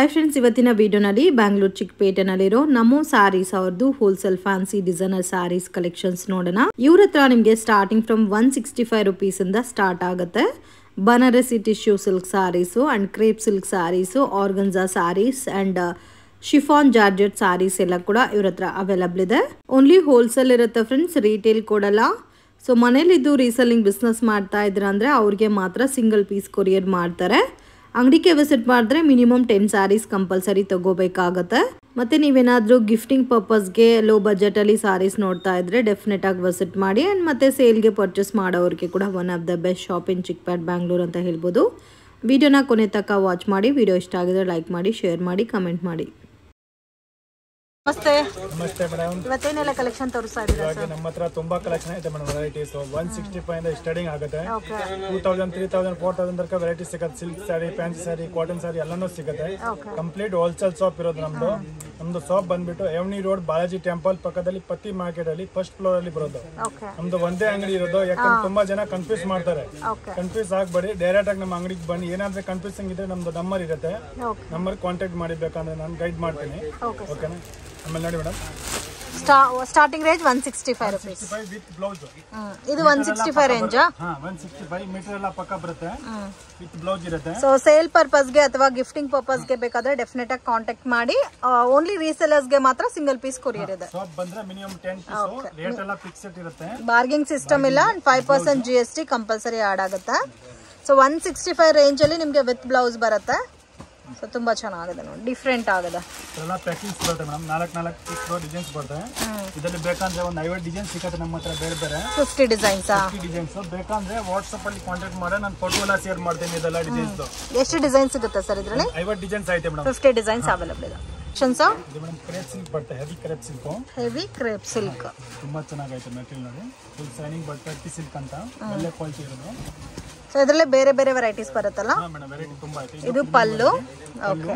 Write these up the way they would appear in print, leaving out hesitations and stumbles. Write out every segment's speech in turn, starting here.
Hi friends इवत्तिन वीडियोनल्लि Bengaluru चिक्कपेटेनल्लिरो नमो सारीस अवरदु wholesale fancy designer sarees collections नोडोण इवर हत्र निಮಗೆ स्टार्टिंग फ्रॉम 165 रुपीस इंद स्टार्ट आगुत्ते Banarasi tissue silk sarees and crepe silk sarees organza sarees and chiffon georgette sarees ಎಲ್ಲ ಕೂಡ ಇವರ ಹತ್ರ ಅವೈಲೇಬಲ್ ಇದೆ ಓನ್ಲಿ ಹೋಲ್ಸೇಲ್ ಇರುತ್ತೆ ಫ್ರೆಂಡ್ಸ್ ರಿಟೇಲ್ ಕೊಡಲ್ಲ ಸೋ ಮನೆಯಲ್ಲಿ ಇದು ರೀಸೆಲ್ಲಿಂಗ್ ಬಿಸಿನೆಸ್ ಮಾಡ್ತಾ ಇದ್ರ ಅಂದ್ರೆ ಅವರಿಗೆ ಮಾತ್ರ ಸಿಂಗಲ್ ಪೀಸ್ ಕೊರಿಯರ್ ಮಾಡ್ತಾರೆ ಅಂಗಡಿಗೆ ವಿಸಿಟ್ ಮಾಡಿದ್ರೆ ಮಿನಿಮಮ್ 10 sarees ಕಂಪಲ್ಸರಿ ತಗೋಬೇಕಾಗುತ್ತೆ ಮತ್ತೆ ನೀವೇನಾದ್ರೂ ಗಿಫ್ಟಿಂಗ್ ಪರ್ಪಸ್ ಗೆ ಲೋ ಬಜೆಟ್ ಅಲ್ಲಿ sarees ನೋಡ್ತಾ ಇದ್ರೆ ಡೆಫಿನೆಟ್ ಆಗಿ ವಿಸಿಟ್ ಮಾಡಿ ಅಂಡ್ ಮತ್ತೆ ಸೇಲ್ ಗೆ ಪರ್ಚೇಸ್ ಮಾಡೋರಿಗೆ ಕೂಡ one of the best shop ಇನ್ ಚಿಕ್ಪೇಟ್ ಬೆಂಗಳೂರು ಅಂತ ಹೇಳ್ಬೋದು ವಿಡಿಯೋನ ಕೊನೆ ತನಕ ವಾಚ್ ಮಾಡಿ ವಿಡಿಯೋ ಇಷ್ಟ ಆಗಿದ್ರೆ ಲೈಕ್ ಮಾಡಿ ಶೇರ್ ಮಾಡಿ ಕಮೆಂಟ್ ಮಾಡಿ ನಮಸ್ತೆ ನಮಸ್ತೆ ಮೇಡಮ್ ಇವತ್ತೇನೆಲ್ಲ ಕಲೆಕ್ಷನ್ ತೋರಿಸ್ತಾ ಇದ್ದೀರಾ ಸರ್ ನಮ್ಮ ಹತ್ರ ತುಂಬಾ ಕಲೆಕ್ಷನ್ ಇದೆ ಮೇಡಮ್ ವೆರೈಟೀಸ್ 165 ಇಂದ ಸ್ಟಾರ್ಟಿಂಗ್ ಆಗುತ್ತೆ 2000 3000 4000 ತನಕ ವೆರೈಟೀಸ್ ಸಿಗುತ್ತೆ ಸಿಲ್ಕ್ ಸಾರಿ ಫ್ಯಾನ್ಸಿ ಸಾರಿ ಕಾಟನ್ ಸಾರಿ ಎಲ್ಲಾನು ಸಿಗುತ್ತೆ ಕಂಪ್ಲೀಟ್ ಹೋಲ್ಸೇಲ್ ಶಾಪ್ ಇರೋದು ನಮ್ದು ಶಾಪ್ ಬಂದ್ಬಿಟ್ಟು ಎವ್ನಿ ರೋಡ್ ಬಾಲಾಜಿ ಟೆಂಪಲ್ ಪಕ್ಕದಲ್ಲಿ ಪತ್ತಿ ಮಾರ್ಕೆಟ್ ಅಲ್ಲಿ ಫಸ್ಟ್ ಫ್ಲೋರ್ ಅಲ್ಲಿ ಬರೋದು ನಮ್ದು ಒಂದೇ ಅಂಗಡಿ ಇರೋದು ಯಾಕಂದ್ರೆ ತುಂಬಾ ಜನ ಕನ್ಫ್ಯೂಸ್ ಮಾಡ್ತಾರೆ ಕನ್ಫ್ಯೂಸ್ ಆಗಬೇಡಿ ಡೈರೆಕ್ಟ್ ಆಗಿ ನಮ್ಮ ಅಂಗಡಿಗೆ ಬನ್ನಿ ಏನಾದ್ರೆ ಕನ್ಫ್ಯೂಸಿಂಗ್ ಇದ್ರೆ ನಮ್ದು ನಂಬರ್ ಇರುತ್ತೆ ನಂಬರ್ ಕಾಂಟ್ಯಾಕ್ಟ್ ಮಾಡಬೇಕಂದ್ರೆ ನಾನು ಗೈಡ್ ಮಾಡ್ತೀನಿ ಓಕೆನಾ ಆಮೇಲೆ ನೋಡಿ madam starting range 165 rupees with blouse ಇದು 165 ರೇಂಜ್ ಹಾ 165 ಮೀಟರ್ ಎಲ್ಲ ಪಕ್ಕ ಬರುತ್ತೆ ವಿತ್ ಬ್ಲೌಸ್ ಇರುತ್ತೆ ಸೋ ಸೇಲ್ ಪರ್ಪಸ್ ಗೆ ಅಥವಾ ಗಿಫ್ಟಿಂಗ್ ಪರ್ಪಸ್ ಗೆ ಬೇಕಾದ್ರೆ ಡೆಫಿನೆಟ್ ಆಗಿ ಕಾಂಟ್ಯಾಕ್ಟ್ ಮಾಡಿ ಓನ್ಲಿ ರೀಸೆಲ್ಲರ್ಸ್ ಗೆ ಮಾತ್ರ ಸಿಂಗಲ್ ಪೀಸ್ ಕೊರಿಯರ್ ಇದೆ ಶಾಪ್ ಬಂದ್ರೆ ಮಿನಿಮಮ್ 10 ಪೀಸ್ ರೇಟ್ ಎಲ್ಲ ಫಿಕ್ಸ್ಡ್ ಇರುತ್ತೆ ಬಾರ್ಗಿಂಗ್ ಸಿಸ್ಟಮ್ ಇಲ್ಲ 5% GST ಕಂಪಲ್ಸರಿ ಆಡ್ ಆಗುತ್ತೆ ಸೋ 165 ರೇಂಜ್ ಅಲ್ಲಿ ನಿಮಗೆ ವಿತ್ ಬ್ಲೌಸ್ ಬರುತ್ತೆ ಸೊ ತುಂಬಾ ಚೆನ್ನಾಗಿದೆ ನೋಡಿ ಡಿಫರೆಂಟ್ ಆಗಿದೆ ಎಲ್ಲ ಪ್ಯಾಕಿಂಗ್ಸ್ ಬರುತ್ತೆ ಮೇಡಂ 4 ಪೀಸ್ ಡಿಸೈನ್ಸ್ ಬರುತ್ತೆ ಇದರಲ್ಲಿ ಬೇಕಂದ್ರೆ ಒಂದು 50 ಡಿಸೈನ್ ಸಿಗುತ್ತೆ ನಮ್ಮ ಹತ್ರ ಬೇರೆ ಬೇರೆ 50 ಡಿಸೈನ್ಸ್ ಬೇಕಂದ್ರೆ ವಾಟ್ಸ್ಆಪ್ ಅಲ್ಲಿ ಕಾಂಟ್ಯಾಕ್ಟ್ ಮಾಡಿ ನಾನು ಫೋಟೋ ಎಲ್ಲ ಶೇರ್ ಮಾಡ್ತೀನಿ ಇದೆಲ್ಲ ಡಿಸೈನ್ಸ್ ಎಷ್ಟು ಡಿಸೈನ್ ಸಿಗುತ್ತೆ ಸರ್ ಇದರಲ್ಲಿ 50 ಡಿಸೈನ್ಸ್ ಐತೆ ಮೇಡಂ 50 ಡಿಸೈನ್ಸ್ ಅವೈಲೇಬಲ್ ಇದೆ ಶನ್ಸಾ ಇದು ಮೇಡಂ ಕ್ರೇಪ್ ಸಿಲ್ಕ್ ಬರುತ್ತೆ ಹೆವಿ ಕ್ರೇಪ್ ಸಿಲ್ಕ್ ತುಂಬಾ ಚೆನ್ನಾಗೈತೆ ಮೆಟೀರಿಯಲ್ ನೋಡಿ ಫುಲ್ ಶೈನಿಂಗ್ ಬರುತ್ತೆ ಸಿಲ್ಕ್ ಅಂತ ಒಳ್ಳೆ ಕ್ವಾಲಿಟಿ ಇರೋದು ಸೊ ಇದರಲ್ಲಿ ಬೇರೆ ಬೇರೆ ವೆರೈಟೀಸ್ ಬರುತ್ತಲ್ಲ ಹಾ ಮೇಡಂ ವೆರೈಟಿ ತುಂಬಾ ಐತೆ ಇದು ಪಲ್ಲು ಓಕೆ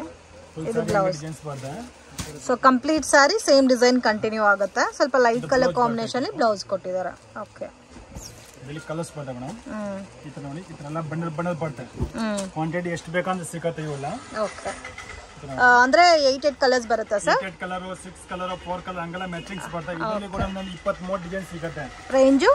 ಇದು ಬ್ಲೌಸ್ ಡಿಸೈನ್ಸ್ ಬರುತ್ತೆ ಸೊ ಕಂಪ್ಲೀಟ್ ಸಾರಿ ಸೇಮ್ ಡಿಸೈನ್ ಕಂಟಿನ್ಯೂ ಆಗುತ್ತೆ ಸ್ವಲ್ಪ ಲೈಟ್ ಕಲರ್ ಕಾಂಬಿನೇಷನ್ ಅಲ್ಲಿ ಬ್ಲೌಸ್ ಕೊಟ್ಟಿದ್ದಾರೆ ಓಕೆ ಇಲ್ಲಿ ಕಲರ್ಸ್ ಬರುತ್ತೆ ಮೇಡಂ ಈ ತರ ನೋಡಿ ಈ ತರ ಎಲ್ಲ ಬಂಡಲ್ ಬರುತ್ತೆ ಕ್ವಾಂಟಿಟಿ ಎಷ್ಟು ಬೇಕಂದ್ರೆ ಸಿಗುತ್ತೆ ಇವೆಲ್ಲ ಓಕೆ ಅಂದ್ರೆ 8 ಕಲರ್ಸ್ ಬರುತ್ತೆ ಸರ್ 8 ಕಲರ್ 6 ಕಲರ್ 4 ಕಲರ್ ಹಂಗೆಲ್ಲ ಮ್ಯಾಚಿಂಗ್ಸ್ ಬರುತ್ತೆ ಇದರಲ್ಲಿ ಕೂಡ ಒಂದು 23 ಡಿಸೈನ್ ಸಿಗುತ್ತೆ ರೇಂಜ್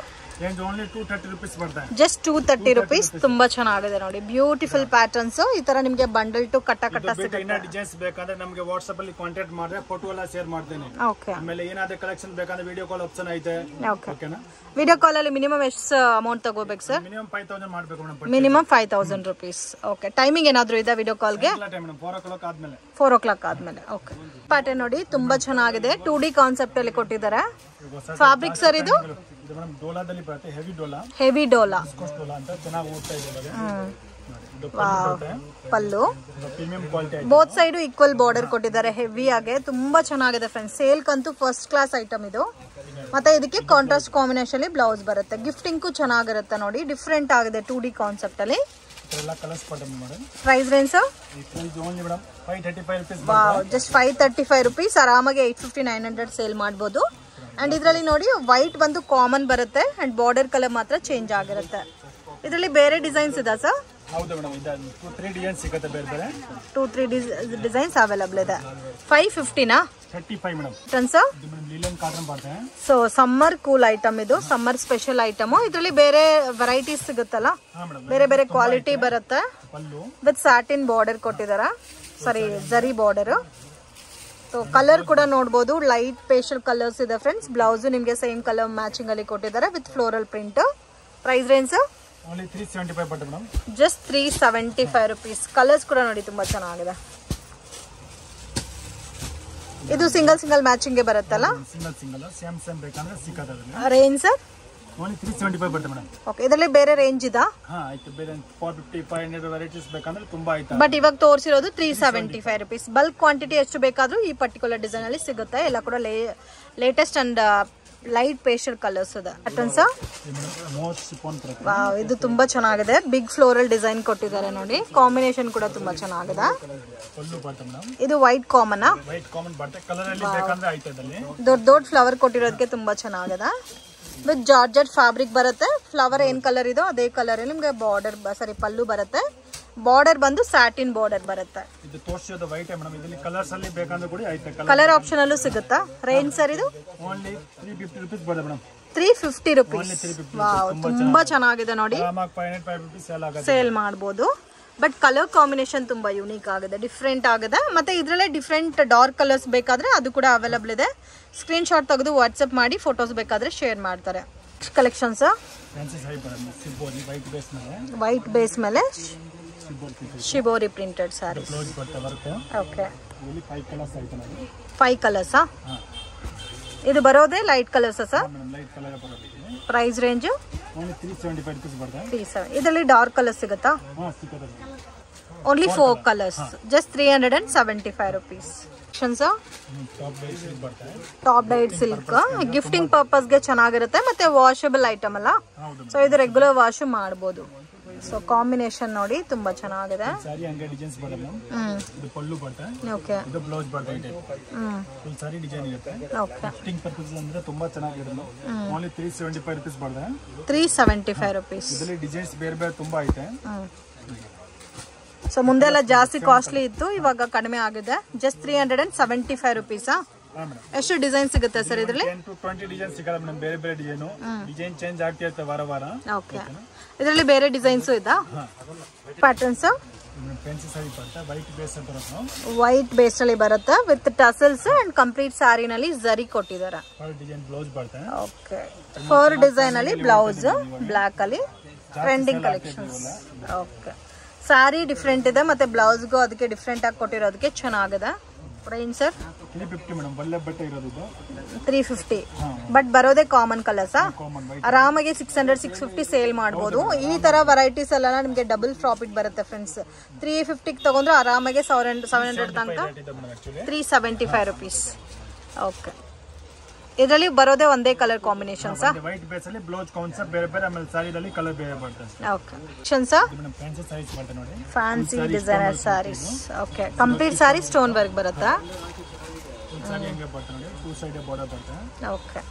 ಓನ್ಲಿ 230 ರೂಪೀಸ್ ಬರುತ್ತೆ ಜಸ್ಟ್ 230 ರೂಪೀಸ್ ತುಂಬಾ ಚೆನ್ನಾಗಿದೆ ನೋಡಿ ಬ್ಯೂಟಿಫುಲ್ ಪ್ಯಾಟರ್ನ್ಸ್ ಈ ತರ ನಿಮಗೆ ಬಂಡಲ್ ಟು ಕಟ್ಟ ಸಿಗುತ್ತೆ ಇನ್ನ ಡಿಸೈನ್ಸ್ ಬೇಕಾದ್ರೆ ನಮಗೆ ವಾಟ್ಸ್ಆಪ್ ಅಲ್ಲಿ ಕಾಂಟ್ಯಾಕ್ಟ್ ಮಾಡಿದ್ರೆ ಫೋಟೋ ಎಲ್ಲ ಶೇರ್ ಮಾಡ್ತೀನಿ ಓಕೆ ಆಮೇಲೆ ಏನಾದ್ರೆ ಕಲೆಕ್ಷನ್ ಬೇಕಾದ್ರೆ ವಿಡಿಯೋ ಕಾಲ್ ಆಪ್ಷನ್ ಐತೆ ಓಕೆನಾ ವಿಡಿಯೋ ಕಾಲ್ ಅಲ್ಲಿ ಮಿನಿಮಮ್ ಎಷ್ಟು ಅಮೌಂಟ್ ತಗೋಬೇಕು ಸರ್ ಮಿನಿಮಮ್ 5000 ಮಾಡಬೇಕು madam minimum 5000 rupees okay timing ಏನಾದರೂ ಇದೆ ವಿಡಿಯೋ ಕಾಲ್ಗೆ 4 o'clock ಆದ್ಮೇಲೆ ಓಕೆ ಪ್ಯಾಟರ್ನ್ ನೋಡಿ ತುಂಬಾ ಚೆನ್ನಾಗಿದೆ 2D ಕಾನ್ಸೆಪ್ಟ್ ಅಲ್ಲಿ ಕೊಟ್ಟಿದ್ದಾರೆ ಫ್ಯಾಬ್ರಿಕ್ ಸರ್ ಇದು ಮೇಡಂ ಡೋಲಾದಲ್ಲಿ ಬರುತ್ತೆ ಹೆವಿ ಡೋಲಾ ಅಂತ ಚೆನ್ನಾಗಿ ಓಡ್ತಾ ಇದೆ pallu premium quality both side equal border ಕೊಟ್ಟಿದ್ದಾರೆ ಹೆವಿ ಆಗಿ ತುಂಬಾ ಚೆನ್ನಾಗಿದೆ ಫ್ರೆಂಡ್ಸ್ ಸೇಲ್ ಕಂತೂ ಫಸ್ಟ್ ಕ್ಲಾಸ್ ಐಟಮ್ ಇದು ಮತ್ತೆ ಇದಕ್ಕೆ ಕಾಂಟ್ರಾಸ್ಟ್ ಕಾಂಬಿನೇಷನ್ ಅಲ್ಲಿ ಬ್ಲೌಸ್ ಬರುತ್ತೆ ಗಿಫ್ಟಿಂಗ್ ಚೆನ್ನಾಗಿರುತ್ತೆ ನೋಡಿ ಡಿಫರೆಂಟ್ ಆಗಿದೆ 2D ಕಾನ್ಸೆಪ್ಟ್ ಅಲ್ಲಿ ಎಲ್ಲ ಕಲರ್ಸ್ ಬರುತ್ತೆ madam price range sir price only madam 535 rupees wow just 535 rupees ಆರಾಮಾಗಿ 850 900 ಸೇಲ್ ಮಾಡಬಹುದು ಅಂಡ್ ಇದರಲ್ಲಿ ನೋಡಿ ವೈಟ್ ಬಂದು ಕಾಮನ್ ಬರುತ್ತೆ ಅಂಡ್ ಬಾರ್ಡರ್ ಕಲರ್ ಮಾತ್ರ ಚೇಂಜ್ ಆಗಿರುತ್ತೆ ಇದರಲ್ಲಿ ಬೇರೆ ಡಿಸೈನ್ಸ್ ಇದೆ ಸರ್ ಹೌದು ಮೇಡಂ ಇದು 2-3 ಡಿಸೈನ್ ಸಿಗುತ್ತೆ ಬೇರೆ ಬೇರೆ 2-3 ಡಿಸೈನ್ಸ್ ಅವೈಲೇಬಲ್ ಇದೆ 550 ನಾ 35 ಮೇಡಂ ಸರ್ ಇದು ಮೇಡಂ ಲೀಲನ್ ಕಾಟನ್ ಬರುತ್ತೆ ಸೊ ಸಮ್ಮರ್ ಕೂಲ್ ಐಟಮ್ ಇದು ಸಮ್ಮರ್ ಸ್ಪೆಷಲ್ ಐಟಮ್ ಇದರಲ್ಲಿ ಬೇರೆ ವೆರೈಟೀಸ್ ಸಿಗುತ್ತಲ್ಲ ಬೇರೆ ಬೇರೆ ಕ್ವಾಲಿಟಿ ಬರುತ್ತೆ ಪಲ್ಲು ವಿತ್ ಸ್ಯಾಟಿನ್ ಬಾರ್ಡರ್ ಕೊಟ್ಟಿದ್ದಾರೆ ಸಾರಿ ಜರಿ ಬಾರ್ಡರ್ ಸೊ ಕಲರ್ ಕೂಡ ನೋಡಬಹುದು ಲೈಟ್ ಪೇಸ್ಟಲ್ ಕಲರ್ಸ್ ಇದೆ ಫ್ರೆಂಡ್ಸ್ ಬ್ಲೌಸ್ ನಿಮಗೆ ಸೇಮ್ ಕಲರ್ ಮ್ಯಾಚಿಂಗ್ ಅಲ್ಲಿ ಕೊಟ್ಟಿದ್ದಾರೆ with floral print price range only 375 ಬರುತ್ತೆ ಮೇಡಂ ಜಸ್ಟ್ 375 ರೂಪೀಸ್ ಕಲರ್ಸ್ ಕೂಡ ನೋಡಿ ತುಂಬಾ ಚೆನ್ನಾಗಿದೆ ಇದು ಸಿಂಗಲ್ ಮ್ಯಾಚಿಂಗ್ ಗೆ ಬರುತ್ತಲ್ಲ ಸಿಂಗಲ್ ಸೇಮ್ ಬೇಕಂದ್ರೆ ಸಿಗುತ್ತೆ ರೇಂಜ್ ಸರ್ ಓನ್ಲಿ 375 ಬರುತ್ತೆ ಮೇಡಂ ಓಕೆ ಇದರಲ್ಲಿ ಬೇರೆ ರೇಂಜ್ ಇದಾ ಹಾ ಐತೆ ಬೇರೆ 450 500 ವೆರೈಟೀಸ್ ಬೇಕಂದ್ರೆ ತುಂಬಾ ಐತೆ ಬಟ್ ಇವಾಗ ತೋರಿಸಿರೋದು 375 ರೂಪೀಸ್ ಬಲ್ಕ್ ಕ್ವಾಂಟಿಟಿ ಎಷ್ಟು ಬೇಕಾದ್ರೂ ಈ ಪರ್ಟಿಕ್ಯುಲರ್ ಡಿಸೈನ್ ಅಲ್ಲಿ ಸಿಗುತ್ತೆ ಎಲ್ಲ ಕೂಡ latest and light pastel colours ಇದೆ ಪ್ಯಾಟರ್ನ್ಸ್ ವಾವ್ ಇದು ತುಂಬಾ ಚೆನ್ನಾಗಿದೆ ಬಿಗ್ ಫ್ಲೋರಲ್ ಡಿಸೈನ್ ಕೊಟ್ಟಿದ್ದಾರೆ ನೋಡಿ ಕಾಂಬಿನೇಷನ್ ಕೂಡ ತುಂಬಾ ಚೆನ್ನಾಗಿದೆ ಇದು ವೈಟ್ ಕಾಮನ್ ದೊಡ್ಡ ಫ್ಲವರ್ ಕೊಟ್ಟಿರೋದಕ್ಕೆ ತುಂಬಾ ಚೆನ್ನಾಗಿದೆ ವಿತ್ ಜಾರ್ಜೆಟ್ ಫ್ಯಾಬ್ರಿಕ್ ಬರುತ್ತೆ ಫ್ಲವರ್ ಏನ್ ಕಲರ್ ಇದೋ ಅದೇ ಕಲರ್ ನಿಮ್ಗೆ ಬಾರ್ಡರ್ ಸಾರಿ ಪಲ್ಲು ಬರುತ್ತೆ ಬಾರ್ಡರ್ ಬಂದು ಸ್ಯಾಟಿನ್ ಬಾರ್ಡರ್ ಬರುತ್ತೆ. ಇದು ತೋರಿಸಿದ ವೈಟ್ ಮೇಡಮ್. ಇದರಲ್ಲಿ ಕಲರ್ಸ್ ಅಲ್ಲಿ ಬೇಕಂದ್ರೆ ಕೂಡ ಐತೆ. ಕಲರ್ ಆಪ್ಷನ್ ಅಲ್ಲೂ ಸಿಗುತ್ತಾ? ರೇಂಜ್ ಸರ್ ಇದು ಓನ್ಲಿ 350 ರೂಪೀಸ್ ಬರುತ್ತೆ ಮೇಡಮ್. 350 ರೂಪೀಸ್. ವಾವ್, ತುಂಬಾ ಚೆನ್ನಾಗಿದೆ ನೋಡಿ. 505 ರೂಪೀಸ್ ಸೇಲ್ ಮಾಡಬಹುದು. ಬಟ್ ಕಲರ್ ಕಾಂಬಿನೇಷನ್ ತುಂಬಾ ಯೂನಿಕ್ ಆಗಿದೆ, ಡಿಫ್ರೆಂಟ್ ಆಗಿದೆ. ಮತ್ತೆ ಇದರಲ್ಲೇ ಡಿಫ್ರೆಂಟ್ ಡಾರ್ಕ್ ಕಲರ್ಸ್ ಬೇಕಾದ್ರೆ ಅದು ಕೂಡ ಅವೈಲಬಲ್ ಇದೆ. ಸ್ಕ್ರೀನ್ ಶಾಟ್ ತೆಗೆದು ವಾಟ್ಸ್ಆಪ್ ಮಾಡಿ ಫೋಟೋಸ್ ಬೇಕಾದ್ರೆ ಶೇರ್ ಮಾಡ್ತಾರೆ. ಕಲೆಕ್ಷನ್ಸ್ ವೈಟ್ ಬೇಸ್ ಮೇಲೆ shibori printed sarees. Okay, 5 colours. ಇದು ಬರೋದೇ light colours sir? Price range ಇದರಲ್ಲಿ ಡಾರ್ಕ್ ಕಲರ್ಸ್ ಸಿಗುತ್ತಾ? Only 4 colours, just 375 rupees. Top dyed silk gifting ಪರ್ಪಸ್ಗೆ ಚೆನ್ನಾಗಿರುತ್ತೆ. ಮತ್ತೆ ವಾಷಬಲ್ ಐಟಮ್ ಅಲ್ಲ, ಸೊ ಇದು ರೆಗ್ಯುಲರ್ ವಾಶ್ ಮಾಡಬಹುದು. ಸೊ ಕಾಂಬಿನೇಷನ್ ನೋಡಿ ತುಂಬಾ ಚೆನ್ನಾಗಿದೆ. ಓಕೆ, ತುಂಬಾ ಚೆನ್ನಾಗಿದೆ. 375 ರೂಪೀಸ್. ಡಿಸೈನ್ಸ್ ಬೇರೆ ಬೇರೆ ತುಂಬಾ ಐತೆ. ಸೊ ಮುಂದೆಲ್ಲ ಜಾಸ್ತಿ ಕಾಸ್ಟ್ಲಿ ಇತ್ತು, ಇವಾಗ ಕಡಿಮೆ ಆಗಿದೆ. Just 375 rupees. ಎಷ್ಟು ಡಿಸೈನ್ ಸಿಗುತ್ತೆ ಸರ್ ಇದರಲ್ಲಿ? 20 ಡಿಸೈನ್ ಸಿಗಲ್ಲ ಮೇಡಮ್, ಬೇರೆ ಬೇರೆ ಡಿಸೈನ್ ಚೇಂಜ್ ಆಗ್ತಾ ಇರುತ್ತೆ ವಾರ ವಾರ. ಓಕೆ, ಇದರಲ್ಲಿ ಬೇರೆ ಡಿಸೈನ್ಸ್ ಇದಾ? ಪ್ಯಾಟರ್ನ್ಸ್ ವೈಟ್ ಬೇಸ್ ನಲ್ಲಿ ಬರುತ್ತೆ with tassels and complete sari ನಲ್ಲಿ ಜರಿ ಕೊಟ್ಟಿದ್ದಾರೆ. ಓಕೆ, ಫರ್ ಡಿಸೈನ್ ಅಲ್ಲಿ ಬ್ಲೌಸ್ ಬ್ಲಾಕ್ ಅಲ್ಲಿ trending collections. Okay, sari different ಇದೆ ಮತ್ತೆ ಬ್ಲೌಸ್ಗೂ ಅದಕ್ಕೆ ಡಿಫ್ರೆಂಟ್ ಆಗಿ ಕೊಟ್ಟಿರೋದಕ್ಕೆ ಚೆನ್ನಾಗಿದೆ. Range sir 350. ಬಟ್ ಬರೋದೇ ಕಾಮನ್ ಕಲರ್ಸ್. ಆರಾಮಾಗಿ 600-650 ಸೇಲ್ ಮಾಡಬಹುದು. ಈ ತರ ವೆರೈಟೀಸ್ ಎಲ್ಲ ನಿಮಗೆ ಡಬಲ್ ಪ್ರಾಫಿಟ್ ಬರುತ್ತೆ ಫ್ರೆಂಡ್ಸ್. 350 ತಗೊಂಡ್ರೆ ಆರಾಮಾಗಿ 700 ತನಕ 375 ರೂಪೀಸ್. ಓಕೆ, ಇದರಲ್ಲಿ ಬರೋದೇ ಒಂದೇ colour combination sir? White base ಅಲ್ಲಿ ಬ್ಲೌಸ್ ಕಾನ್ಸೆಪ್ಟ್ ಬೇರೆ ಬೇರೆ, ಆಮೇಲೆ ಸಾರಿಯಲ್ಲಿ ಕಲರ್ ಬೇರೆ ಬರ್ತದೆ. ಓಕೆ, ಸರ್ ಫ್ಯಾನ್ಸಿ ಸಾರೀಸ್ ಬರ್ತದೆ ನೋಡಿ, fancy designer sarees. Okay, complete sari stone work ಬರುತ್ತಾ? ಸಾರಿ ಹಂಗೆ ಬರ್ತದೆ ನೋಡಿ, 2 ಸೈಡ್ ಬಾರ್ಡರ್ ಬರ್ತದೆ. ಓಕೆ,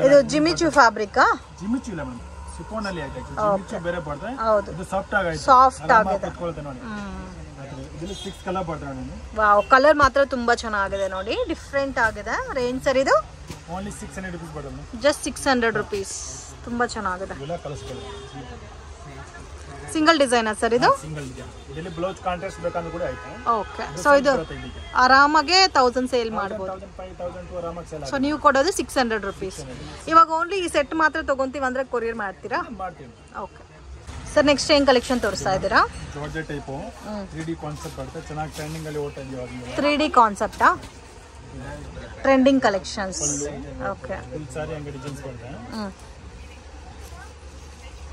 ಇದು ಜಿಮಿಚು ಫ್ಯಾಬ್ರಿಕ್? ಜಿಮಿಚು ಇಲ್ಲ ಮೇಡಮ್, ಶಿಫಾನ್ ಅಲ್ಲಿ ಐತೆ. ಜಿಮಿಚು ಬೇರೆ ಬರ್ತದೆ, ಇದು ಸಾಫ್ಟ್ ಆಗಿದೆ. ಸಾಫ್ಟ್ ಆಗಿದೆ ನೋಡಿ. ಇದರಲ್ಲಿ 6 ಕಲರ್ ಬರ್ತದೆ ನೋಡಿ. ವಾವ್, ಕಲರ್ ಮಾತ್ರ ತುಂಬಾ ಚೆನ್ನಾಗಿದೆ ನೋಡಿ, ಡಿಫ್ರೆಂಟ್ ಆಗಿದೆ. ರೇಂಜ್ ಸರ್ ಇದು? ಓನ್ಲಿ 600 ರೂಪೀಸ್ ಬರ್ತದೆ. Just 600 rupees. ತುಂಬಾ ಚೆನ್ನಾಗಿದೆ. ಸಿಂಗಲ್ ಡಿಸೈನ್ ಸರ್ ಇದು? Single design. ಇದರಲ್ಲಿ ಬ್ಲೌಸ್ ಕಾಂಟ್ರಾಸ್ಟ್ ಬೇಕಂದ್ರೆ ಕೂಡ ಐತೆ. ಓಕೆ, ಸೊ ಇದು ಆರಾಮಾಗಿ 1000 ಸೇಲ್ ಮಾಡಬಹುದು. 5,000 ಆರಾಮಾಗಿ ಸೇಲ್ ಆಗುತ್ತೆ. ಸೊ ನೀವು ಕೊಡೋದು 600 ರೂಪೀಸ್. ಇವಾಗ ಓನ್ಲಿ ಈ ಸೆಟ್ ಮಾತ್ರ ತಗೊಂತೀವಿ ಅಂದ್ರೆ ಕೊರಿಯರ್ ಮಾಡ್ತೀರಾ? ಮಾಡ್ತೀವಿ. ಓಕೆ ಸರ್, ನೆಕ್ಸ್ಟ್ ಏನ್ ಕಲೆಕ್ಷನ್ ತೋರಿಸ್ತಾ ಇದ್ದೀರಾ? ಜಾರ್ಜೆಟ್ ಟೈಪ್ 3D ಕಾನ್ಸೆಪ್ಟ್ ಬರುತ್ತೆ, ಚೆನ್ನಾಗಿ ಟ್ರೆಂಡಿಂಗ್ ಅಲ್ಲಿ ಓಡ್ತಾ ಇದೆ ಇವಾಗ. 3D ಕಾನ್ಸೆಪ್ಟಾ? Trending collections. Okay, full sari ಹಂಗೆ ಡಿಸೈನ್ಸ್ ಬರುತ್ತೆ.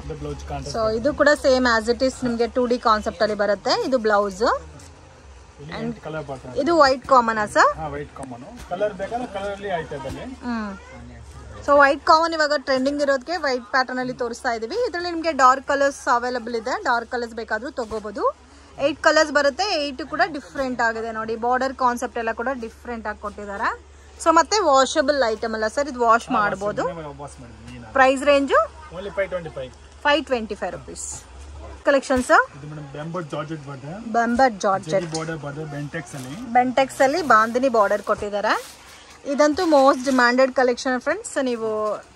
ಇದು ಬ್ಲೌಸ್ ಕಾಂಟ್ರಾಸ್ಟ್. ಸೊ ಇದು ಕೂಡ ಸೇಮ್ ಆಸ್ ಇಟ್ ಇಸ್ ನಿಮಗೆ 2D ಕಾನ್ಸೆಪ್ಟ್ ಅಲ್ಲಿ ಬರುತ್ತೆ. ಇದು ಬ್ಲೌಸ್ ಅಂಡ್ ಕಲರ್ ಬರ್ತದೆ. ಇದು ವೈಟ್ ಕಾಮನ್ ಸರ್? ಹಾ, ವೈಟ್ ಕಾಮನ್. ಕಲರ್ ಬೇಕಾದ್ರೆ ಕಲರ್ ಅಲ್ಲಿ ಐತೆ ಅದರಲ್ಲಿ. ಸೊ ವೈಟ್ ಕಾಮನ್ ಇವಾಗ ಟ್ರೆಂಡಿಂಗ್ ಇರೋದಕ್ಕೆ ವೈಟ್ ಪ್ಯಾಟರ್ನ್ ಅಲ್ಲಿ ತೋರಿಸ್ತಾ ಇದೀವಿ. ಇದರಲ್ಲಿ ನಿಮಗೆ ಡಾರ್ಕ್ ಕಲರ್ಸ್ ಅವೈಲಬಲ್ ಇದೆ, ಡಾರ್ಕ್ ಕಲರ್ಸ್ ಬೇಕಾದ್ರೂ ತಗೋಬಹುದು. 8 ಕಲರ್ಸ್ ಬರುತ್ತೆ. 8 ಕೂಡ ಡಿಫ್ರೆಂಟ್ ಆಗಿದೆ ನೋಡಿ, ಬಾರ್ಡರ್ ಕಾನ್ಸೆಪ್ಟ್ ಎಲ್ಲ ಕೂಡ ಡಿಫ್ರೆಂಟ್ ಆಗಿ ಕೊಟ್ಟಿದ್ದಾರೆ. ಸೊ ಮತ್ತೆ ವಾಷಬಲ್ ಐಟಮ್ ಅಲ್ಲ ಸರ್, ಇದು ವಾಶ್ ಮಾಡಬಹುದು. Price range 525 rupees. ಕಲೆಕ್ಷನ್ಸ್ ಬೆಂಬಟ್ ಜಾರ್ಜೆಟ್, ಬೆಂಟೆಕ್ಸ್ ಅಲ್ಲಿ ಬಾಂದಿನಿ ಬಾರ್ಡರ್ ಕೊಟ್ಟಿದ್ದಾರೆ. ಇದಂತೂ ಮೋಸ್ಟ್ ಡಿಮ್ಯಾಂಡೆಡ್ ಕಲೆಕ್ಷನ್ ಫ್ರೆಂಡ್ಸ್. ನೀವು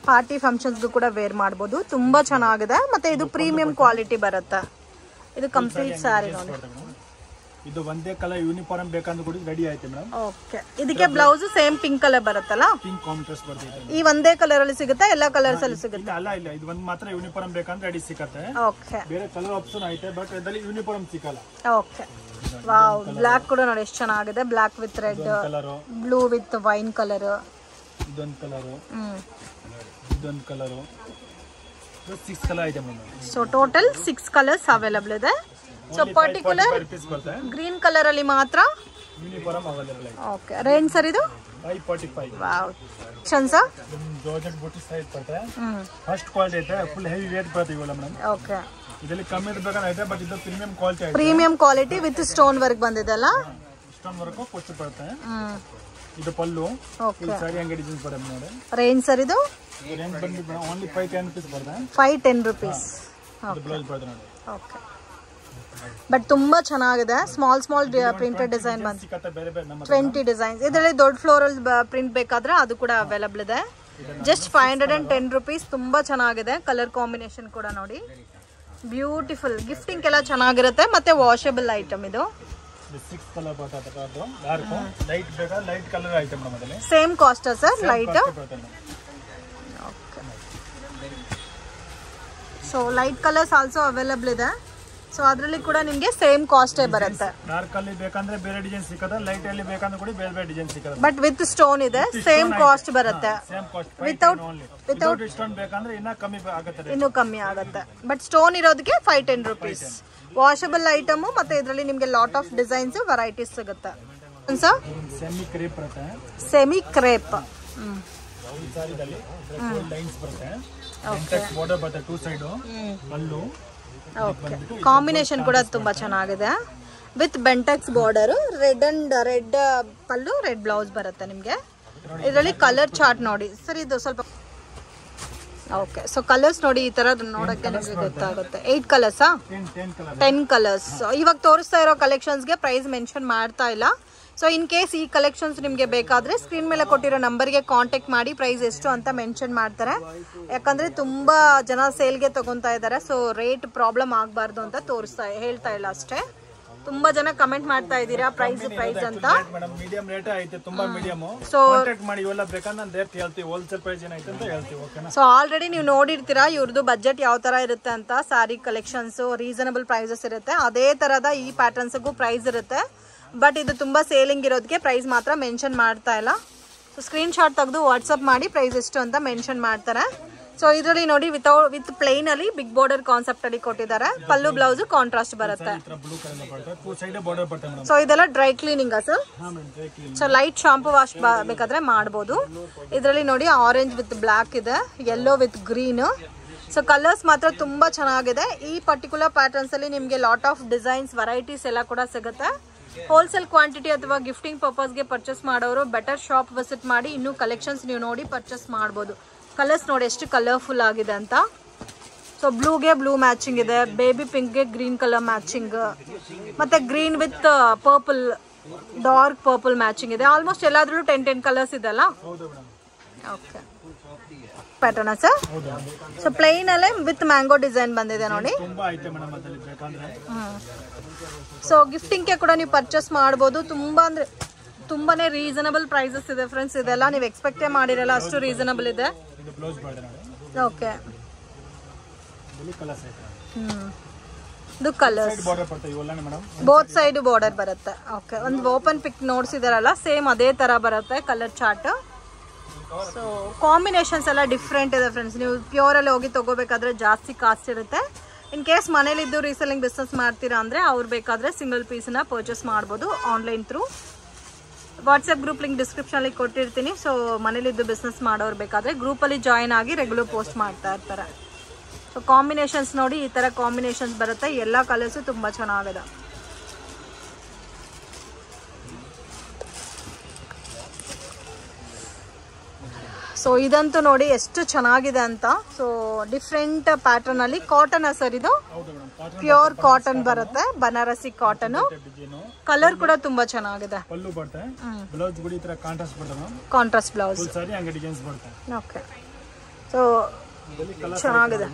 ಪಾರ್ಟಿ ಫಂಕ್ಷನ್ಸ್ಗೂ ಕೂಡ ವೇರ್ ಮಾಡಬಹುದು. ತುಂಬಾ ಚೆನ್ನಾಗಿದೆ. ಮತ್ತೆ ಇದು ಪ್ರೀಮಿಯಂ ಕ್ವಾಲಿಟಿ ಬರುತ್ತೆ. ಇದು ಕಂಪ್ಲೀಟ್ ಸ್ಯಾರಿ ನೋಡಿ. ಇದು ಒಂದೇ ಕಲರ್ ಯೂನಿಫಾರ್ಮ್ ಬೇಕಂದ್ರೆ ಕೂಡ ರೆಡಿ ಆಯ್ತು ಮೇಡಮ್. ಓಕೆ, ಇದಕ್ಕೆ ಬ್ಲೌಸ್ ಸೇಮ್ ಪಿಂಕ್ ಕಲರ್ ಬರುತ್ತಲ್ಲ? ಪಿಂಕ್ ಕಾಂಟ್ರಾಸ್ಟ್ ಬರ್ತದೆ. ಈ ಒಂದೇ ಕಲರ್ ಅಲ್ಲಿ ಸಿಗುತ್ತೆ? ಎಲ್ಲಾ ಕಲರ್ಸ್ ಅಲ್ಲಿ ಸಿಗುತ್ತೆ? ಅಲ್ಲ, ಇಲ್ಲ, ಇದು ಒಂದು ಮಾತ್ರ ಯೂನಿಫಾರ್ಮ್ ಬೇಕಂದ್ರೆ ರೆಡಿ ಸಿಗುತ್ತೆ. ಓಕೆ, ಬೇರೆ ಕಲರ್ ಆಪ್ಷನ್ ಐತೆ, ಬಟ್ ಇದರಲ್ಲಿ ಯೂನಿಫಾರ್ಮ್ ಸಿಗಲ್ಲ. ಓಕೆ, ವಾವ್, ಬ್ಲಾಕ್ ಕೂಡ ನೋಡಿ ಎಷ್ಟು ಚೆನ್ನಾಗಿದೆ. Black with red, blue with wine colour, ಇದೊಂದು ಕಲರ್, ಇದೊಂದು ಕಲರ್, 6 ಕಲರ್ ಇದೆ madam. So total 6 colours available ಇದೆ. ಸೊ ಪರ್ಟಿಕ್ಯುಲರ್ ಗ್ರೀನ್ ಕಲರ್ ಅಲ್ಲಿ ಮಾತ್ರ ಯೂನಿಫಾರ್ಮ್ ಅವೈಲಬಲ್ ಇದೆ. ಓಕೆ, ರೇಂಜ್ ಸರ್ ಇದು? 545. ವಾವ್, ಚಂದಾ ಜಾರ್ಜೆಟ್ ಬೂಟಿ ಸೈಜ್ ಬರುತ್ತೆ. ಫಸ್ಟ್ ಕ್ವಾಲಿಟಿ ಐತೆ, ಫುಲ್ ಹೆವಿ ವೇಟ್ ಬರುತ್ತೆ ಇವೆಲ್ಲ ಮೇಡಮ್. ಓಕೆ, ಇದರಲ್ಲಿ ಕಮ್ಮಿ ಬೇಕಾದ್ರೆ ಐತೆ, ಬಟ್ ಇದು ಪ್ರೀಮಿಯಂ ಕ್ವಾಲಿಟಿ ಐತೆ. Premium quality with stone work ಬಂದಿದೆ ಅಲ್ಲ? ಸ್ಟೋನ್ ವರ್ಕ್ ಕೊಟ್ಟು ಬರುತ್ತೆ. ಇದು ಪಲ್ಲು. ಓಕೆ, ಸಾರಿ ಹಂಗೆ ಡಿಸೈನ್ಸ್ ಬರುತ್ತೆ ನೋಡಿ. ರೇಂಜ್ ಸರ್ ಇದು? ರೇಂಜ್ ಬಂದು ಓನ್ಲಿ 510 ರೂಪೀಸ್ ಬರುತ್ತೆ. 510 ರೂಪೀಸ್. ಇದು ಬ್ಲೌಸ್ ಬರುತ್ತೆ ನೋಡಿ. ಓಕೆ, ಬಟ್ ತುಂಬಾ ಚೆನ್ನಾಗಿದೆ. ಸ್ಮಾಲ್ ಪ್ರಿಂಟೆಡ್ ಡಿಸೈನ್ ಬಂತು, 20 ಡಿಸೈನ್ಸ್. ಇದರಲ್ಲಿ ದೊಡ್ಡ ಫ್ಲೋರಲ್ ಪ್ರಿಂಟ್ ಬೇಕಾದ್ರೆ ಅದು ಕೂಡ ಅವೈಲಬಲ್ ಇದೆ. Just 510 rupees. ತುಂಬಾ ಚೆನ್ನಾಗಿದೆ. ಕಲರ್ ಕಾಂಬಿನೇಷನ್ ಕೂಡ ನೋಡಿ, ಬ್ಯೂಟಿಫುಲ್. ಗಿಫ್ಟಿಂಗ್ ಎಲ್ಲ ಚೆನ್ನಾಗಿರುತ್ತೆ ಮತ್ತೆ ವಾಷಬಲ್ ಐಟಮ್ ಇದು. Same cost sir? Light so light colours also available ಇದೆ. ಸೊ ಅದರಲ್ಲಿ ಕೂಡ ನಿಮಗೆ ಸೇಮ್ ಕಾಸ್ಟೇ ಬರುತ್ತೆ. ಡಾರ್ಕ್ ಅಲ್ಲಿ ಬೇಕಂದ್ರೆ ಬೇರೆ ಡಿಸೈನ್ ಸಿಗುತ್ತೆ, ಲೈಟ್ ಅಲ್ಲಿ ಬೇಕಂದ್ರೆ ಕೂಡ ಬೇರೆ ಬೇರೆ ಡಿಸೈನ್ ಸಿಗುತ್ತೆ. ಬಟ್ ವಿತ್ ಸ್ಟೋನ್ ಇದೆ, ಸೇಮ್ ಕಾಸ್ಟ್ ಬರುತ್ತೆ. ವಿತೌಟ್ ಸ್ಟೋನ್ ಬೇಕಂದ್ರೆ ಇನ್ನೂ ಕಮ್ಮಿ ಆಗುತ್ತೆ. ಬಟ್ ಸ್ಟೋನ್ ಇರೋದಕ್ಕೆ 510 rupees. ವಾಷಬಲ್ ಐಟಮ್ ಮತ್ತೆ ಇದರಲ್ಲಿ ನಿಮಗೆ ಲಾಟ್ ಆಫ್ ಡಿಸೈನ್ಸ್ ವೆರೈಟೀಸ್ ಸಿಗುತ್ತೆ. ಸೆಮಿ ಕ್ರೇಪ್ ಬರುತ್ತೆ. ಸೆಮಿ ಕ್ರೇಪ್ ಕಾಂಬಿನೇಷನ್ ಕೂಡ ತುಂಬಾ ಚೆನ್ನಾಗಿದೆ. With Bentex border, red pallu, red blouse ಬರುತ್ತೆ ನಿಮಗೆ. ಇದರಲ್ಲಿ ಕಲರ್ ಚಾರ್ಟ್ ನೋಡಿ ಸರ್, ಇದು ಸ್ವಲ್ಪ ಓಕೆ. ಸೊ ಕಲರ್ಸ್ ನೋಡಿ, ಈ ತರ ನೋಡಕ್ಕೆ ನಿಮಗೆ ಗೊತ್ತಾಗುತ್ತೆ. 8 ಕಲರ್ಸಾ? 10 ಕಲರ್ಸ್. ಇವಾಗ ತೋರಿಸ್ತಾ ಇರೋ ಕಲೆಕ್ಷನ್ಸ್ಗೆ ಪ್ರೈಸ್ ಮೆನ್ಷನ್ ಮಾಡ್ತಾ ಇಲ್ಲ. ಸೊ ಇನ್ ಕೇಸ್ ಈ ಕಲೆಕ್ಷನ್ಸ್ ನಿಮಗೆ ಬೇಕಾದ್ರೆ ಸ್ಕ್ರೀನ್ ಮೇಲೆ ಕೊಟ್ಟಿರೋ ನಂಬರ್ಗೆ ಕಾಂಟ್ಯಾಕ್ಟ್ ಮಾಡಿ, ಪ್ರೈಸ್ ಎಷ್ಟು ಅಂತ ಮೆನ್ಷನ್ ಮಾಡ್ತಾರೆ. ಯಾಕಂದ್ರೆ ತುಂಬಾ ಜನ ಸೇಲ್ಗೆ ತಗೊಂತಾ ಇದ್ದಾರೆ. ಸೊ ರೇಟ್ ಪ್ರಾಬ್ಲಮ್ ಆಗಬಾರ್ದು ಅಂತ ಹೇಳ್ತಾ ಇಲ್ಲ ಅಷ್ಟೇ. ತುಂಬಾ ಜನ ಕಮೆಂಟ್ ಮಾಡ್ತಾ ಇದ್ದೀರಾ ಪ್ರೈಸ್ ಅಂತ. ಮೀಡಿಯಂ ರೇಟ್ ಐತೆ, ತುಂಬಾ ಮೀಡಿಯಂ. ಸೊ ಕಾಂಟ್ಯಾಕ್ಟ್ ಮಾಡಿ, ಇವೆಲ್ಲ ಬೇಕಂದ್ರೆ ರೇಟ್ ಹೇಳ್ತೀವಿ, ಹೋಲ್ಸೇಲ್ ಪ್ರೈಸ್ ಏನೈತೆ ಅಂತ ಹೇಳ್ತೀವಿ. ಓಕೆನಾ? ಸೊ ಆಲ್ರೆಡಿ ನೀವು ನೋಡಿರ್ತೀರಾ ಇವ್ರದ್ದು ಬಜೆಟ್ ಯಾವ ತರ ಇರುತ್ತೆ ಅಂತ. ಸಾರಿ ಕಲೆಕ್ಷನ್ಸ್ ರೀಸನಬಲ್ ಪ್ರೈಸಸ್ ಇರುತ್ತೆ. ಅದೇ ತರದ ಈ ಪ್ಯಾಟರ್ನ್ಸ್ಗೂ ಪ್ರೈಸ್ ಇರುತ್ತೆ. ಬಟ್ ಇದು ತುಂಬಾ ಸೇಲಿಂಗ್ ಇರೋದಕ್ಕೆ ಪ್ರೈಸ್ ಮಾತ್ರ ಮೆನ್ಷನ್ ಮಾಡ್ತಾ ಇಲ್ಲ. ಸೊ ಸ್ಕ್ರೀನ್ ಶಾಟ್ ತೆಗೆದು ವಾಟ್ಸಪ್ ಮಾಡಿ ಪ್ರೈಸ್ ಎಷ್ಟು ಅಂತ ಮೆನ್ಷನ್ ಮಾಡ್ತಾರೆ. ಸೊ ಇದರಲ್ಲಿ ನೋಡಿ ವಿತ್ ಪ್ಲೇನ್ ಅಲ್ಲಿ ಬಿಗ್ ಬಾರ್ಡರ್ ಕಾನ್ಸೆಪ್ಟ್ ಅಲ್ಲಿ ಕೊಟ್ಟಿದ್ದಾರೆ. ಪಲ್ಲು ಬ್ಲೌಸ್ ಕಾಂಟ್ರಾಸ್ಟ್ ಬರುತ್ತೆ. ಸೊ ಇದೆಲ್ಲ dry cleaning sir? So light shampoo wash ಬೇಕಾದ್ರೆ ಮಾಡಬಹುದು. ಇದರಲ್ಲಿ ನೋಡಿ ಆರೆಂಜ್ ವಿತ್ ಬ್ಲಾಕ್ ಇದೆ, yellow with green. So colours ಮಾತ್ರ ತುಂಬಾ ಚೆನ್ನಾಗಿದೆ. ಈ ಪರ್ಟಿಕ್ಯುಲರ್ ಪ್ಯಾಟರ್ನ್ಸ್ ಅಲ್ಲಿ ನಿಮಗೆ ಲಾಟ್ ಆಫ್ ಡಿಸೈನ್ಸ್ ವೆರೈಟೀಸ್ ಎಲ್ಲ ಕೂಡ ಸಿಗುತ್ತೆ. ಹೋಲ್ಸೇಲ್ ಕ್ವಾಂಟಿಟಿ ಅಥವಾ ಗಿಫ್ಟಿಂಗ್ ಪರ್ಪಸ್ಗೆ ಪರ್ಚೇಸ್ ಮಾಡೋರು ಬೆಟರ್ ಶಾಪ್ ವಿಸಿಟ್ ಮಾಡಿ ಇನ್ನೂ ಕಲೆಕ್ಷನ್ಸ್ ನೀವು ನೋಡಿ ಪರ್ಚೇಸ್ ಮಾಡ್ಬೋದು. ಕಲರ್ಸ್ ನೋಡಿ ಎಷ್ಟು ಕಲರ್ಫುಲ್ ಆಗಿದೆ ಅಂತ. ಸೊ ಬ್ಲೂಗೆ ಬ್ಲೂ ಮ್ಯಾಚಿಂಗ್ ಇದೆ, ಬೇಬಿ ಪಿಂಕ್ಗೆ ಗ್ರೀನ್ ಕಲರ್ ಮ್ಯಾಚಿಂಗ್, ಮತ್ತೆ green with purple, dark purple matching ಇದೆ. ಆಲ್ಮೋಸ್ಟ್ ಎಲ್ಲಾದ್ರಲ್ಲೂ 10 ಕಲರ್ಸ್ ಇದೆ ಅಲ್ಲ? Okay. Pattern sir? So plain ಅಲ್ಲೇ ವಿತ್ ಮ್ಯಾಂಗೋ ಡಿಸೈನ್ ಬಂದಿದೆ ನೋಡಿ. ಸೊ ಗಿಫ್ಟಿಂಗ್ಗೆ ಕೂಡ ನೀವು ಪರ್ಚೇಸ್ ಮಾಡ್ಬೋದು. ತುಂಬಾನೇ ರೀಸನಬಲ್ ಪ್ರೈಸಸ್ ಇದೆ ಫ್ರೆಂಡ್ಸ್. ಇದೆಲ್ಲ ನೀವು ಎಕ್ಸ್ಪೆಕ್ಟೇ ಮಾಡಿರಲ್ಲ, ಅಷ್ಟು ರೀಸನಬಲ್ ಇದೆ. ಓಕೆ. ಇದು ಕಲರ್ಸ್ ಬೋತ್ ಸೈಡ್ ಬಾರ್ಡರ್ ಬರುತ್ತೆ. ಓಕೆ. ಒಂದು ಓಪನ್ ಪಿಕ್ ನೋಡ್ಸಿದಾರಲ್ಲ, ಸೇಮ್ ಅದೇ ತರ ಬರುತ್ತೆ ಕಲರ್ ಚಾರ್ಟ್. ಸೊ ಕಾಂಬಿನೇಷನ್ಸ್ ಎಲ್ಲ ಡಿಫ್ರೆಂಟ್ ಇದೆ ಫ್ರೆಂಡ್ಸ್. ನೀವು ಪ್ಯೂರ್ ಅಲ್ಲಿ ಹೋಗಿ ತಗೋಬೇಕಾದ್ರೆ ಜಾಸ್ತಿ ಕಾಸ್ಟ್ ಇರುತ್ತೆ. ಇನ್ ಕೇಸ್ ಮನೇಲಿದ್ದು ರೀಸೆಲ್ಲಿಂಗ್ ಬಿಸ್ನೆಸ್ ಮಾಡ್ತೀರಾ ಅಂದ್ರೆ ಅವ್ರು ಬೇಕಾದ್ರೆ ಸಿಂಗಲ್ ಪೀಸ್ನ ಪರ್ಚೇಸ್ ಮಾಡ್ಬೋದು online through. WhatsApp group link description ಅಲ್ಲಿ ಕೊಟ್ಟಿರ್ತೀನಿ. ಸೊ ಮನೇಲಿದ್ದು ಬಿಸ್ನೆಸ್ ಮಾಡೋರು ಬೇಕಾದ್ರೆ ಗ್ರೂಪ್ ಅಲ್ಲಿ ಜಾಯಿನ್ ಆಗಿ ರೆಗ್ಯುಲರ್ ಪೋಸ್ಟ್ ಮಾಡ್ತಾ ಇರ್ತಾರೆ. ಸೊ ಕಾಂಬಿನೇಷನ್ಸ್ ನೋಡಿ, ಈ ತರ ಕಾಂಬಿನೇಷನ್ಸ್ ಬರುತ್ತೆ. ಎಲ್ಲ ಕಲರ್ಸು ತುಂಬಾ ಚೆನ್ನಾಗಿದೆ. ಸೊ ಇದಂತೂ ನೋಡಿ ಎಷ್ಟು ಚೆನ್ನಾಗಿದೆ ಅಂತ. ಸೊ ಡಿಫ್ರೆಂಟ್ ಪ್ಯಾಟರ್ನ್ ಅಲ್ಲಿ ಕಾಟನ್ ಸರ್, ಇದು ಪ್ಯೂರ್ ಕಾಟನ್ ಬರುತ್ತೆ, ಬನಾರಸಿ ಕಾಟನ್. ಕಲರ್ ಕೂಡ ತುಂಬಾ ಚೆನ್ನಾಗಿದೆ. Contrast blouse. ಓಕೆ. ಸೊ ಚೆನ್ನಾಗಿದೆ.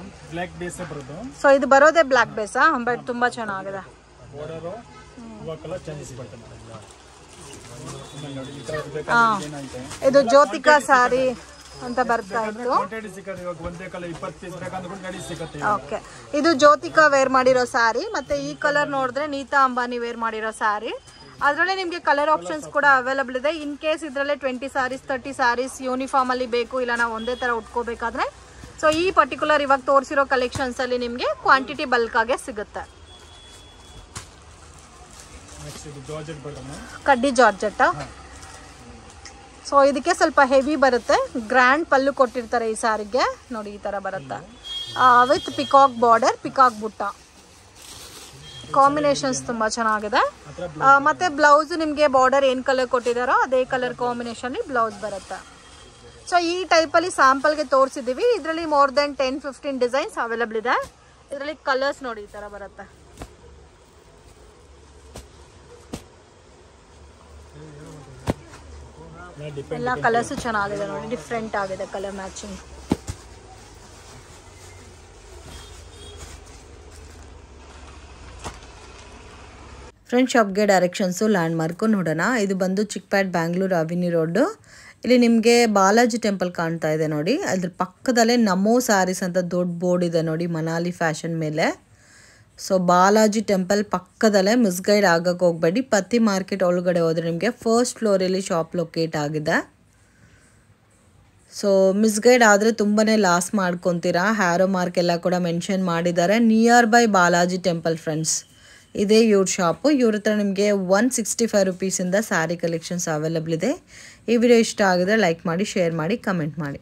ಸೊ ಇದು ಬರೋದೇ ಬ್ಲಾಕ್ ಬೇಸಾ, ಬಟ್ ತುಂಬಾ ಚೆನ್ನಾಗಿದೆ. ಇದು ಜ್ಯೋತಿಕಾ ಸಾರಿ ಅಂತ ಬರ್ತಾ ಇತ್ತು. ಓಕೆ. ಇದು ಜ್ಯೋತಿಕಾ ವೇರ್ ಮಾಡಿರೋ ಸ್ಯಾರಿ. ಮತ್ತೆ ಈ ಕಲರ್ ನೋಡಿದ್ರೆ ನೀತಾ ಅಂಬಾನಿ ವೇರ್ ಮಾಡಿರೋ ಸ್ಯಾರಿ. ಅದರಲ್ಲೇ ನಿಮಗೆ ಕಲರ್ ಆಪ್ಷನ್ಸ್ ಕೂಡ ಅವೈಲಬಲ್ ಇದೆ. ಇನ್ ಕೇಸ್ ಇದರಲ್ಲೇ 20 ಸ್ಯಾರೀಸ್ 30 ಸ್ಯಾರೀಸ್ ಯೂನಿಫಾರ್ಮ್ ಅಲ್ಲಿ ಬೇಕು, ಇಲ್ಲ ನಾವು ಒಂದೇ ತರ ಉಟ್ಕೋಬೇಕಾದ್ರೆ ಸೊ ಈ ಪರ್ಟಿಕ್ಯುಲರ್ ಇವಾಗ ತೋರಿಸಿರೋ ಕಲೆಕ್ಷನ್ಸ್ ಅಲ್ಲಿ ನಿಮಗೆ ಕ್ವಾಂಟಿಟಿ ಬಲ್ಕ್ ಆಗಿ ಸಿಗುತ್ತೆ. ಕಡ್ಡಿ ಜಾರ್ಜೆಟ್. ಸೊ ಇದಕ್ಕೆ ಸ್ವಲ್ಪ ಹೆವಿ ಬರುತ್ತೆ. ಗ್ರ್ಯಾಂಡ್ ಪಲ್ಲು ಕೊಟ್ಟಿರ್ತಾರೆ ಈ ಸ್ಯಾರಿಗೆ ನೋಡಿ, ಈ ತರ ಬರುತ್ತೆ ವಿತ್ ಪಿಕಾಕ್ ಬಾರ್ಡರ್, ಪಿಕಾಕ್ ಬುಟ್ಟ. ಕಾಂಬಿನೇಷನ್ಸ್ ತುಂಬಾ ಚೆನ್ನಾಗಿದೆ. ಮತ್ತೆ ಬ್ಲೌಸ್ ನಿಮಗೆ ಬಾರ್ಡರ್ ಏನ್ ಕಲರ್ ಕೊಟ್ಟಿದಾರೋ ಅದೇ ಕಲರ್ ಕಾಂಬಿನೇಷನ್ ಬ್ಲೌಸ್ ಬರುತ್ತೆ. ಸೊ ಈ ಟೈಪ್ ಅಲ್ಲಿ ಸ್ಯಾಂಪಲ್ಗೆ ತೋರಿಸಿದೀವಿ. ಇದರಲ್ಲಿ ಮೋರ್ ದೆನ್ 10-15 ಡಿಸೈನ್ಸ್ ಅವೈಲಬಲ್ ಇದೆ. ಇದರಲ್ಲಿ ಕಲರ್ಸ್ ನೋಡಿ ಈ ತರ ಬರುತ್ತೆ. ಡಿಪೆಂಡ್ ಎಲ್ಲ ಕಲರ್ಸು ಚೆನ್ನಾಗಿದೆ ನೋಡಿ, ಡಿಫ್ರೆಂಟ್ ಆಗಿದೆ ಕಲರ್ ಮ್ಯಾಚಿಂಗ್. ಫ್ರೆಂಡ್ಸ್ ಶಾಪ್ಗೆ ಡೈರೆಕ್ಷನ್ಸು ಲ್ಯಾಂಡ್ ಮಾರ್ಕು ನೋಡೋಣ. ಇದು ಬಂದು ಚಿಕ್ಪೇಟ್ ಬ್ಯಾಂಗ್ಳೂರ್ ಅವಿನಿ ರೋಡು. ಇಲ್ಲಿ ನಿಮಗೆ ಬಾಲಾಜಿ ಟೆಂಪಲ್ ಕಾಣ್ತಾ ಇದೆ ನೋಡಿ, ಅದ್ರ ಪಕ್ಕದಲ್ಲೇ ನಮೋ ಸ್ಯಾರೀಸ್ ಅಂತ ದೊಡ್ಡ ಬೋರ್ಡ್ ಇದೆ ನೋಡಿ ಮನಾಲಿ ಫ್ಯಾಷನ್ ಮೇಲೆ. ಸೊ ಬಾಲಾಜಿ ಟೆಂಪಲ್ ಪಕ್ಕದಲ್ಲೇ ಮಿಸ್ಗೈಡ್ ಆಗಕ್ಕೆ ಹೋಗಬೇಡಿ. ಪತ್ತಿ ಮಾರ್ಕೆಟ್ ಒಳಗಡೆ ಹೋದರೆ ನಿಮಗೆ ಫಸ್ಟ್ ಫ್ಲೋರಲ್ಲಿ ಶಾಪ್ ಲೊಕೇಟ್ ಆಗಿದೆ. ಸೊ ಮಿಸ್ಗೈಡ್ ಆದರೆ ತುಂಬಾ ಲಾಸ್ ಮಾಡ್ಕೊತೀರಾ. ಹ್ಯಾರೋ ಮಾರ್ಕ್ ಎಲ್ಲ ಕೂಡ ಮೆನ್ಷನ್ ಮಾಡಿದ್ದಾರೆ. Near by Balaji temple friends. ಇದೇ ಇವ್ರ ಶಾಪು. ಇವ್ರ ಹತ್ರ ನಿಮಗೆ 165 ರುಪೀಸಿಂದ ಸ್ಯಾರಿ ಕಲೆಕ್ಷನ್ಸ್ ಅವೈಲಬಲ್ ಇದೆ. ಈ ವಿಡಿಯೋ ಇಷ್ಟ ಆಗಿದ್ರೆ ಲೈಕ್ ಮಾಡಿ, ಶೇರ್ ಮಾಡಿ, ಕಮೆಂಟ್ ಮಾಡಿ.